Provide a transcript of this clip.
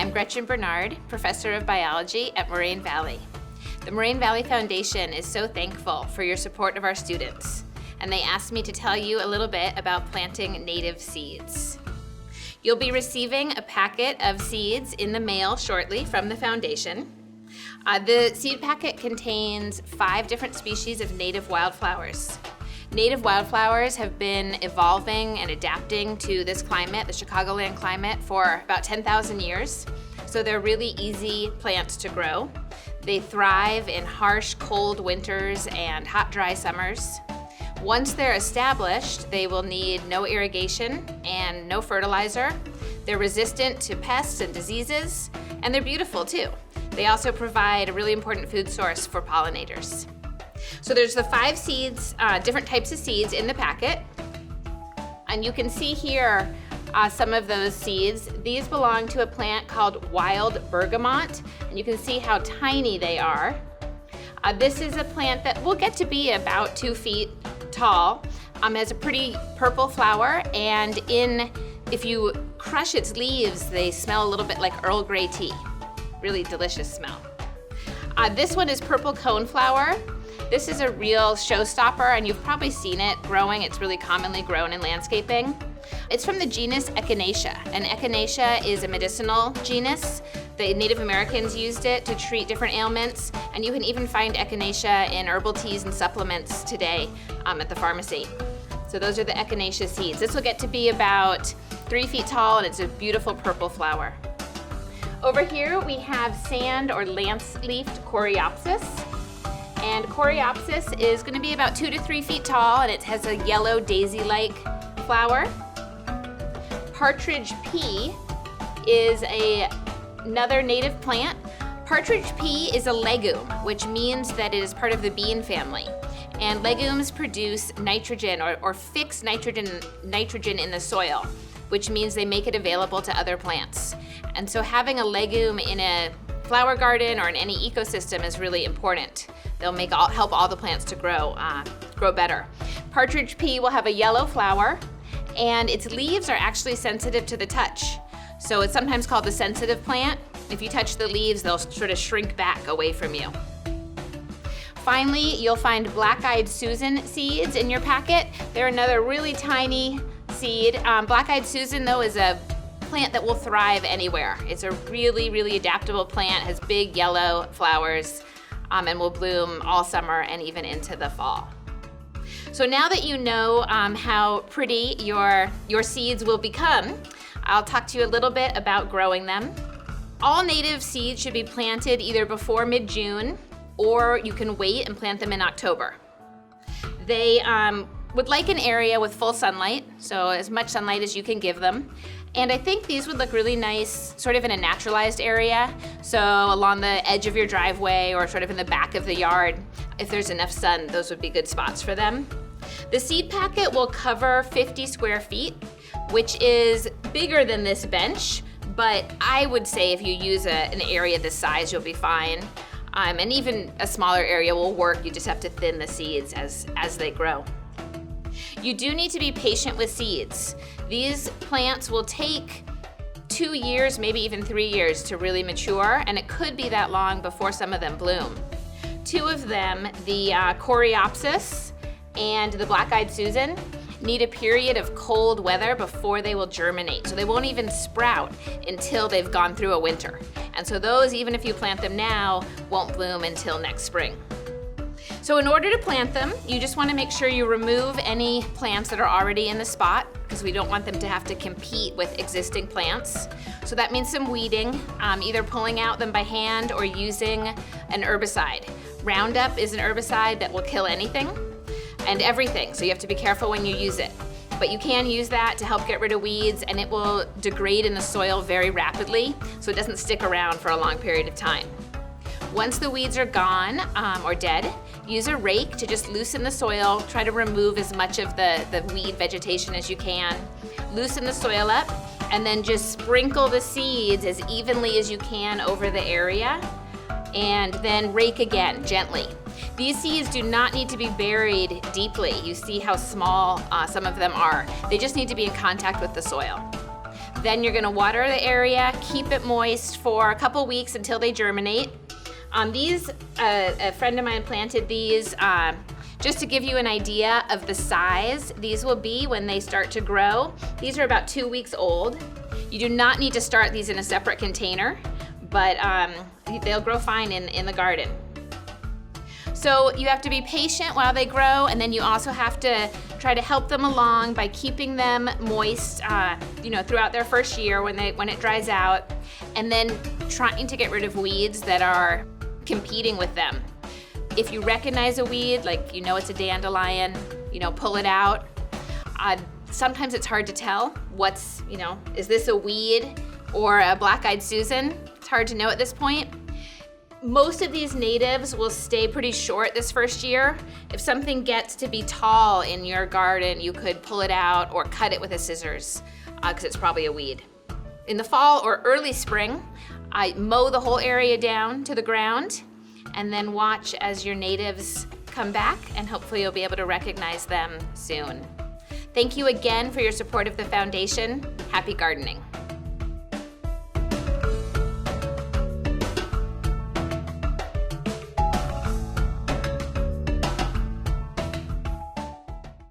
I'm Gretchen Bernard, Professor of Biology at Moraine Valley. The Moraine Valley Foundation is so thankful for your support of our students, and they asked me to tell you a little bit about planting native seeds. You'll be receiving a packet of seeds in the mail shortly from the foundation. The seed packet contains 5 different species of native wildflowers. Native wildflowers have been evolving and adapting to this climate, the Chicagoland climate, for about 10,000 years. So they're really easy plants to grow. They thrive in harsh, cold winters and hot, dry summers. Once they're established, they will need no irrigation and no fertilizer. They're resistant to pests and diseases, and they're beautiful too. They also provide a really important food source for pollinators. So there's the 5 seeds, different types of seeds in the packet. And you can see here some of those seeds. These belong to a plant called wild bergamot, and you can see how tiny they are. This is a plant that will get to be about 2 feet tall. It has a pretty purple flower, and if you crush its leaves, they smell a little bit like Earl Grey tea. Really delicious smell. This one is purple coneflower. This is a real showstopper, and you've probably seen it growing. It's really commonly grown in landscaping. It's from the genus Echinacea, and Echinacea is a medicinal genus. The Native Americans used it to treat different ailments, and you can even find Echinacea in herbal teas and supplements today at the pharmacy. So those are the Echinacea seeds. This will get to be about 3 feet tall, and it's a beautiful purple flower. Over here we have sand or lance-leafed coreopsis. And coreopsis is going to be about 2 to 3 feet tall, and it has a yellow daisy-like flower. Partridge pea is another native plant. Partridge pea is a legume, which means that it is part of the bean family. And legumes produce nitrogen or fix nitrogen in the soil, which means they make it available to other plants. And so having a legume in a flower garden or in any ecosystem is really important. They'll help all the plants to grow better. Partridge pea will have a yellow flower, and its leaves are actually sensitive to the touch. So it's sometimes called the sensitive plant. If you touch the leaves, they'll sort of shrink back away from you. Finally, you'll find black-eyed Susan seeds in your packet. They're another really tiny seed. Black-eyed Susan, though, is a plant that will thrive anywhere. It's a really, really adaptable plant, has big yellow flowers, and will bloom all summer and even into the fall. So now that you know how pretty your seeds will become, I'll talk to you a little bit about growing them. All native seeds should be planted either before mid-June, or you can wait and plant them in October. They would like an area with full sunlight, so as much sunlight as you can give them. And I think these would look really nice sort of in a naturalized area, so along the edge of your driveway or sort of in the back of the yard. If there's enough sun, those would be good spots for them. The seed packet will cover 50 square feet, which is bigger than this bench, but I would say if you use an area this size, you'll be fine. And even a smaller area will work. You just have to thin the seeds as they grow. You do need to be patient with seeds. These plants will take 2 years, maybe even 3 years to really mature, and it could be that long before some of them bloom. 2 of them, the coreopsis and the black-eyed Susan, need a period of cold weather before they will germinate. So they won't even sprout until they've gone through a winter. And so those, even if you plant them now, won't bloom until next spring. So in order to plant them, you just want to make sure you remove any plants that are already in the spot, because we don't want them to have to compete with existing plants. So that means some weeding, either pulling out them by hand or using an herbicide. Roundup is an herbicide that will kill anything and everything, so you have to be careful when you use it. But you can use that to help get rid of weeds, and it will degrade in the soil very rapidly, so it doesn't stick around for a long period of time. Once the weeds are gone or dead, use a rake to just loosen the soil. Try to remove as much of the weed vegetation as you can. Loosen the soil up, and then just sprinkle the seeds as evenly as you can over the area, and then rake again, gently. These seeds do not need to be buried deeply. You see how small some of them are. They just need to be in contact with the soil. Then you're gonna water the area, keep it moist for a couple weeks until they germinate. These, a friend of mine planted these just to give you an idea of the size these will be when they start to grow. These are about 2 weeks old. You do not need to start these in a separate container, but they'll grow fine in the garden. So you have to be patient while they grow, and then you also have to try to help them along by keeping them moist, throughout their first year when it dries out, and then trying to get rid of weeds that are competing with them. If you recognize a weed, like it's a dandelion, pull it out. Sometimes it's hard to tell is this a weed or a black-eyed Susan? It's hard to know at this point. Most of these natives will stay pretty short this first year. If something gets to be tall in your garden, you could pull it out or cut it with a scissors, because it's probably a weed. In the fall or early spring, I mow the whole area down to the ground and then watch as your natives come back, and hopefully you'll be able to recognize them soon. Thank you again for your support of the foundation. Happy gardening.